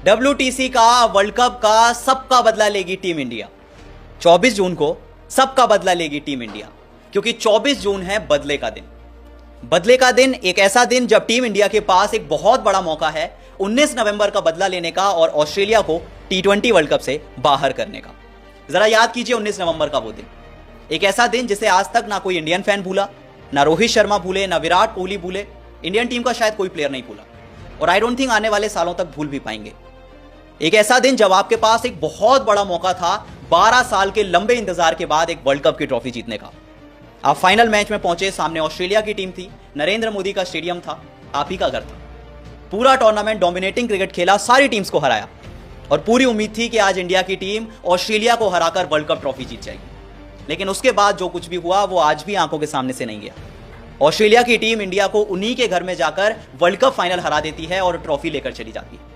WTC का, world cup का सबका बदला लेगी टीम इंडिया। 24 जून को सबका बदला लेगी टीम इंडिया, क्योंकि 24 जून है बदले का दिन। बदले का दिन, एक ऐसा दिन जब टीम इंडिया के पास एक बहुत बड़ा मौका है 19 नवंबर का बदला लेने का और ऑस्ट्रेलिया को T20 वर्ल्ड कप से बाहर करने का। जरा याद कीजिए 19 नवंबर का वो दिन, एक ऐसा दिन जिसे आज तक ना कोई इंडियन फैन भूला, ना रोहित शर्मा भूले, ना विराट कोहली भूले, इंडियन टीम का शायद कोई प्लेयर नहीं भूला, और आई डोंट थिंक आने वाले सालों तक भूल भी पाएंगे। एक ऐसा दिन जब आपके पास एक बहुत बड़ा मौका था 12 साल के लंबे इंतजार के बाद एक वर्ल्ड कप की ट्रॉफी जीतने का। आप फाइनल मैच में पहुंचे, सामने ऑस्ट्रेलिया की टीम थी, नरेंद्र मोदी का स्टेडियम था, आप ही का घर था। पूरा टूर्नामेंट डोमिनेटिंग क्रिकेट खेला, सारी टीम्स को हराया और पूरी उम्मीद थी कि आज इंडिया की टीम ऑस्ट्रेलिया को हराकर वर्ल्ड कप ट्रॉफी जीत जाएगी। लेकिन उसके बाद जो कुछ भी हुआ वो आज भी आंखों के सामने से नहीं गया। ऑस्ट्रेलिया की टीम इंडिया को उन्हीं के घर में जाकर वर्ल्ड कप फाइनल हरा देती है और ट्रॉफी लेकर चली जाती है।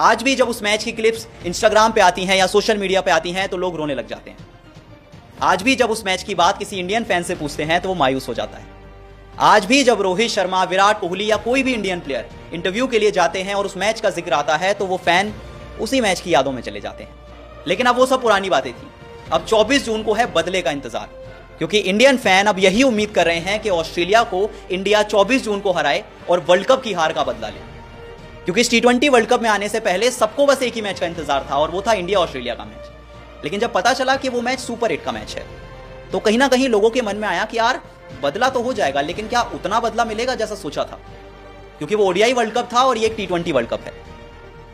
आज भी जब उस मैच की क्लिप्स इंस्टाग्राम पे आती हैं या सोशल मीडिया पे आती हैं तो लोग रोने लग जाते हैं। आज भी जब उस मैच की बात किसी इंडियन फैन से पूछते हैं तो वो मायूस हो जाता है। आज भी जब रोहित शर्मा, विराट कोहली या कोई भी इंडियन प्लेयर इंटरव्यू के लिए जाते हैं और उस मैच का जिक्र आता है तो वो फैन उसी मैच की यादों में चले जाते हैं। लेकिन अब वो सब पुरानी बातें थी। अब 24 जून को है बदले का इंतजार, क्योंकि इंडियन फैन अब यही उम्मीद कर रहे हैं कि ऑस्ट्रेलिया को इंडिया 24 जून को हराए और वर्ल्ड कप की हार का बदला ले। क्योंकि इस T20 वर्ल्ड कप में आने से पहले सबको बस एक ही मैच का इंतजार था और वो था इंडिया ऑस्ट्रेलिया का मैच। लेकिन जब पता चला कि वो मैच सुपर 8 का मैच है तो कहीं ना कहीं लोगों के मन में आया कि यार बदला तो हो जाएगा, लेकिन क्या उतना बदला मिलेगा जैसा सोचा था? क्योंकि वो ODI वर्ल्ड कप था और ये एक T20 वर्ल्ड कप है।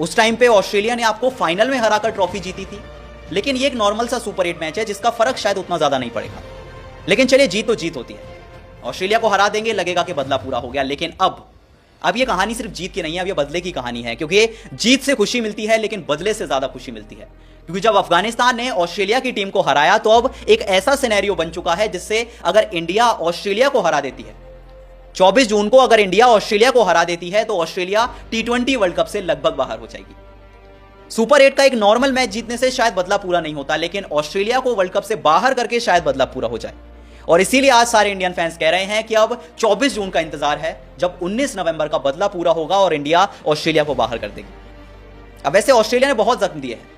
उस टाइम पे ऑस्ट्रेलिया ने आपको फाइनल में हराकर ट्रॉफी जीती थी, लेकिन ये एक नॉर्मल सा सुपर 8 मैच है जिसका फर्क शायद उतना ज्यादा नहीं पड़ेगा। लेकिन चलिए, जीत तो जीत होती है। ऑस्ट्रेलिया को हरा देंगे, लगेगा कि बदला पूरा हो गया। लेकिन अब ये कहानी सिर्फ जीत की नहीं है, अब ये बदले की कहानी है। क्योंकि जीत से खुशी मिलती है लेकिन बदले से ज्यादा खुशी मिलती है। क्योंकि जब अफगानिस्तान ने ऑस्ट्रेलिया की टीम को हराया तो अब एक ऐसा सिनेरियो बन चुका है जिससे अगर इंडिया ऑस्ट्रेलिया को हरा देती है 24 जून को, अगर इंडिया ऑस्ट्रेलिया को हरा देती है तो ऑस्ट्रेलिया T20 वर्ल्ड कप से लगभग बाहर हो जाएगी। सुपर 8 का एक नॉर्मल मैच जीतने से शायद बदला पूरा नहीं होता, लेकिन ऑस्ट्रेलिया को वर्ल्ड कप से बाहर करके शायद बदला पूरा हो जाए। और इसीलिए आज सारे इंडियन फैंस कह रहे हैं कि अब 24 जून का इंतजार है, जब 19 नवंबर का बदला पूरा होगा और इंडिया ऑस्ट्रेलिया को बाहर कर देगी। अब वैसे ऑस्ट्रेलिया ने बहुत जख्म दिए हैं।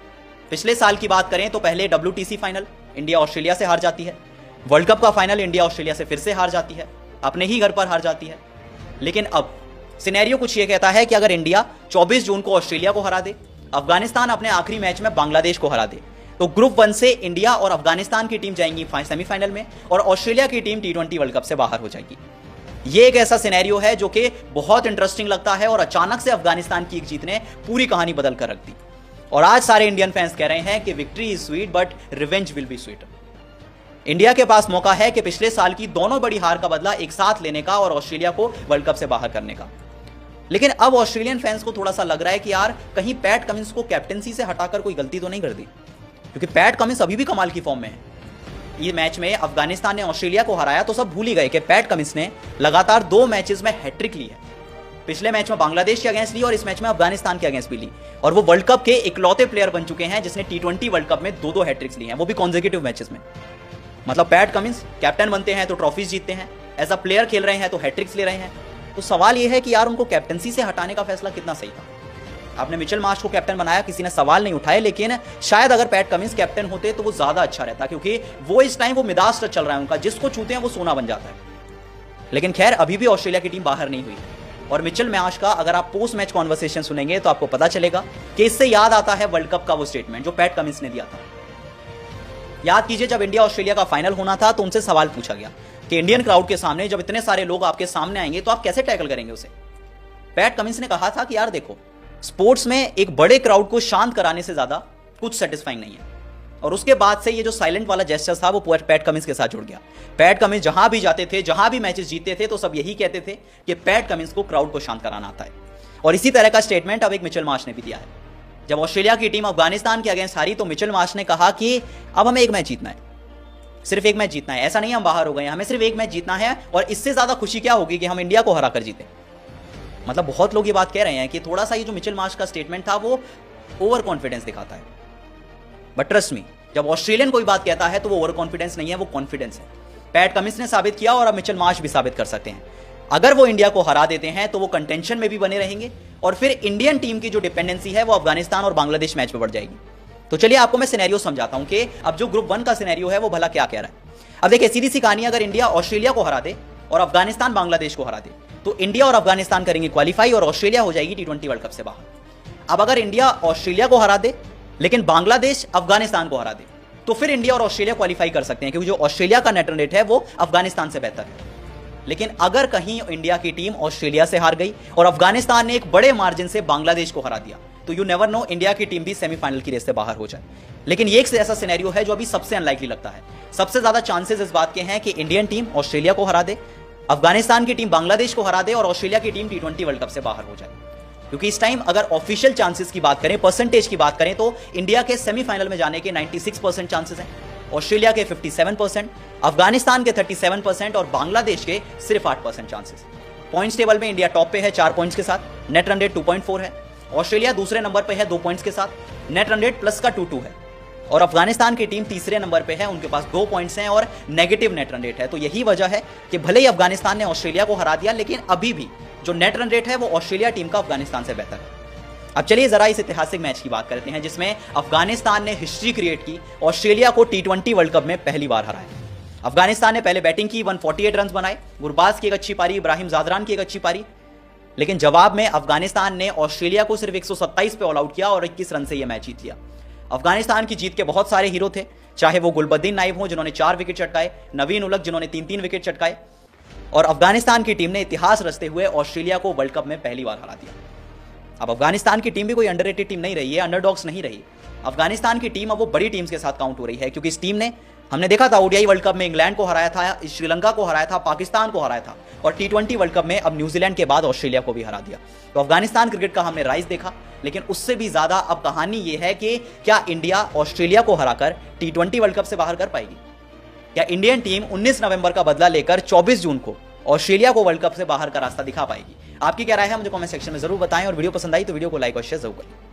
पिछले साल की बात करें तो पहले WTC फाइनल इंडिया ऑस्ट्रेलिया से हार जाती है, वर्ल्ड कप का फाइनल इंडिया ऑस्ट्रेलिया से फिर से हार जाती है, अपने ही घर पर हार जाती है। लेकिन अब सिनेरियो कुछ ये कहता है कि अगर इंडिया 24 जून को ऑस्ट्रेलिया को हरा दे, अफगानिस्तान अपने आखिरी मैच में बांग्लादेश को हरा दे, तो ग्रुप 1 से इंडिया और अफगानिस्तान की टीम जाएंगी सेमीफाइनल में और ऑस्ट्रेलिया की टीम T20 वर्ल्ड कप से बाहर हो जाएगी। ये एक ऐसा सिनेरियो है जो कि बहुत इंटरेस्टिंग लगता है और अचानक से अफगानिस्तान की एक जीत ने पूरी कहानी बदल कर रख दी। और आज सारे इंडियन फैंस कह रहे हैं कि victory is sweet but revenge will be sweeter. India के पास मौका है कि पिछले साल की दोनों बड़ी हार का बदला एक साथ लेने का और ऑस्ट्रेलिया को वर्ल्ड कप से बाहर करने का। लेकिन अब ऑस्ट्रेलियन फैंस को थोड़ा सा लग रहा है कि यार कहीं पैट कमिंस को कैप्टेंसी से हटाकर कोई गलती तो नहीं कर दी, क्योंकि पैट कमिंस अभी भी कमाल की फॉर्म में है। ये मैच में अफगानिस्तान ने ऑस्ट्रेलिया को हराया तो सब भूल ही गए कि पैट कमिंस ने लगातार 2 मैचेस में हैट्रिक ली है। पिछले मैच में बांग्लादेश के अगेंस्ट ली और इस मैच में अफगानिस्तान के अगेंस्ट भी ली, और वो वर्ल्ड कप के इकलौते प्लेयर बन चुके हैं जिसने T20 वर्ल्ड कप में 2-2 हैट्रिक्स ली हैं, वो भी कॉन्सेक्यूटिव मैचेस में। मतलब पैट कमिंस कैप्टन बनते हैं तो ट्रॉफीज जीतते हैं, एज अ प्लेयर खेल रहे हैं तो हैट्रिक्स ले रहे हैं। तो सवाल यह है कि यार उनको कैप्टनसी से हटाने का फैसला कितना सही था? आपने मिचेल मार्श को कैप्टन बनाया, किसी ने सवाल नहीं उठाए, लेकिन शायद अगर पैट कमिंस कैप्टन होते तो वो ज्यादा अच्छा रहता, क्योंकि वो इस टाइम वो मिदास टच चल रहा है उनका, जिसको छूते हैं वो सोना बन जाता है। लेकिन खैर अभी भी ऑस्ट्रेलिया की टीम बाहर नहीं हुई। और मिचेल मार्श का अगर आप पोस्ट मैच कॉन्वर्सेशन सुनेंगे तो आपको पता चलेगा कि इससे याद आता है वर्ल्ड कप का वो स्टेटमेंट जो पैट कमिंस ने दिया था। याद कीजिए, जब इंडिया ऑस्ट्रेलिया का फाइनल होना था तो उनसे सवाल पूछा गया कि इंडियन क्राउड के सामने जब इतने सारे लोग आपके सामने आएंगे तो आप कैसे टैकल करेंगे उसे। पैट कमिंस ने कहा था कि यार देखो, स्पोर्ट्स में एक बड़े क्राउड को शांत कराने से ज्यादा कुछ सेटिस्फाइंग नहीं है। और उसके बाद से ये जो साइलेंट वाला जेस्चर था वो पैट कमिंस के साथ जुड़ गया। पैट कमिंस जहां भी जाते थे, जहां भी मैचेस जीतते थे, तो सब यही कहते थे कि पैट कमिंस को क्राउड को शांत कराना आता है। और इसी तरह का स्टेटमेंट अब एक मिचेल मार्श ने भी दिया है। जब ऑस्ट्रेलिया की टीम अफगानिस्तान के अगेंस्ट हारी तो मिचेल मार्श ने कहा कि अब हमें एक मैच जीतना है, सिर्फ एक मैच जीतना है। ऐसा नहीं हम बाहर हो गए, हमें सिर्फ एक मैच जीतना है और इससे ज्यादा खुशी क्या होगी कि हम इंडिया को हरा कर जीते। मतलब बहुत लोग ये बात कह रहे हैं कि थोड़ा सा ये जो मिचेल मार्श का स्टेटमेंट था वो ओवर कॉन्फिडेंस दिखाता है। बट ट्रस्ट मी, जब ऑस्ट्रेलियन कोई बात कहता है तो वो ओवर कॉन्फिडेंस नहीं है, वो कॉन्फिडेंस है। पैट कमिंस ने साबित किया और अब मिचेल मार्श भी साबित कर सकते हैं। अगर वो इंडिया को हरा देते हैं तो वो कंटेंशन में भी बने रहेंगे और फिर इंडियन टीम की जो डिपेंडेंसी है वो अफगानिस्तान और बांग्लादेश मैच में बढ़ जाएगी। तो चलिए आपको मैं सिनेरियो समझाता हूं कि अब जो ग्रुप 1 का सिनेरियो है वो भला क्या कह रहा है। अब देखिए सीधी सी कहानी, अगर इंडिया ऑस्ट्रेलिया को हरा दे और अफगानिस्तान बांग्लादेश को हरा दे तो इंडिया और अफगानिस्तान करेंगे क्वालिफाई और ऑस्ट्रेलिया हो जाएगी T20 वर्ल्ड कप से बाहर। अब अगर इंडिया ऑस्ट्रेलिया को हरा दे लेकिन बांग्लादेश अफगानिस्तान को हरा दे तो फिर इंडिया और ऑस्ट्रेलिया क्वालिफाई कर सकते हैं, क्योंकि जो ऑस्ट्रेलिया का नेट रन रेट है वो अफगानिस्तान से बेहतर है। लेकिन अगर कहीं इंडिया की टीम ऑस्ट्रेलिया से हार गई और अफगानिस्तान ने एक बड़े मार्जिन से बांग्लादेश को हरा दिया तो यू नेवर नो, इंडिया की टीम भी सेमीफाइनल की रेस से बाहर हो जाए। लेकिन ये एक ऐसा सिनेरियो है जो अभी सबसे अनलाइकली लगता है। सबसे ज्यादा चांसेस इस बात के हैं कि इंडियन टीम ऑस्ट्रेलिया को हरा दे, अफगानिस्तान की टीम बांग्लादेश को हरा दे और ऑस्ट्रेलिया की टीम T20 वर्ल्ड कप से बाहर हो जाए। क्योंकि इस टाइम अगर ऑफिशियल चांसेस की बात करें, परसेंटेज की बात करें तो इंडिया के सेमीफाइनल में जाने के 96% चांसेस हैं, ऑस्ट्रेलिया के 57%, अफगानिस्तान के 37% और बांग्लादेश के सिर्फ 8% चांसेस। पॉइंट्स टेबल में इंडिया टॉप पे है 4 पॉइंट्स के साथ, नेट रन रेट 2.4 है। ऑस्ट्रेलिया दूसरे नंबर पे है 2 पॉइंट्स के साथ, नेट रन रेट प्लस का 2.2 है। और अफगानिस्तान की टीम तीसरे नंबर पे है, उनके पास 2 पॉइंट्स हैं और नेगेटिव नेट रन रेट है। तो यही वजह है कि भले ही अफगानिस्तान ने ऑस्ट्रेलिया को हरा दिया लेकिन अभी भी जो नेट रन रेट है वो ऑस्ट्रेलिया टीम का अफगानिस्तान से बेहतर है। अब चलिए जरा इस ऐतिहासिक मैच की बात करते हैं जिसमें अफगानिस्तान ने हिस्ट्री क्रिएट की, ऑस्ट्रेलिया को T20 वर्ल्ड कप में पहली बार हराया। अफगानिस्तान ने पहले बैटिंग की, 148 रन बनाए, गुरबाज की एक अच्छी पारी, इब्राहिम जादरान की एक अच्छी पारी, लेकिन जवाब में अफगानिस्तान ने ऑस्ट्रेलिया को सिर्फ 127 पे ऑल आउट किया और 21 रन से यह मैच जीत लिया। अफगानिस्तान की जीत के बहुत सारे हीरो थे, चाहे वो गुलबद्दीन नाइब हो जिन्होंने 4 विकेट चटकाए, नवीन उलक जिन्होंने 3-3 विकेट चटकाए, और अफगानिस्तान की टीम ने इतिहास रचते हुए ऑस्ट्रेलिया को वर्ल्ड कप में पहली बार हरा दिया। अब अफगानिस्तान की टीम भी कोई अंडररेटेड टीम नहीं रही है, अंडरडॉग्स नहीं रही। अफगानिस्तान की टीम अब वो बड़ी टीम्स के साथ काउंट हो रही है, क्योंकि इस टीम ने, हमने देखा था ओडीआई वर्ल्ड कप में इंग्लैंड को हराया था, श्रीलंका को हराया था, पाकिस्तान को हराया था और T20 वर्ल्ड कप में अब न्यूजीलैंड के बाद ऑस्ट्रेलिया को भी हरा दिया। तो अफगानिस्तान क्रिकेट का हमने राइज देखा, लेकिन उससे भी ज्यादा अब कहानी यह है कि क्या इंडिया ऑस्ट्रेलिया को हराकर T20 वर्ल्ड कप से बाहर कर पाएगी? क्या इंडियन टीम 19 नवंबर का बदला लेकर 24 जून को ऑस्ट्रेलिया को वर्ल्ड कप से बाहर का रास्ता दिखा पाएगी? आपकी क्या राय है मुझे कमेंट सेक्शन में जरूर बताएं और वीडियो पसंद आई तो वीडियो को लाइक और शेयर जरूर करें।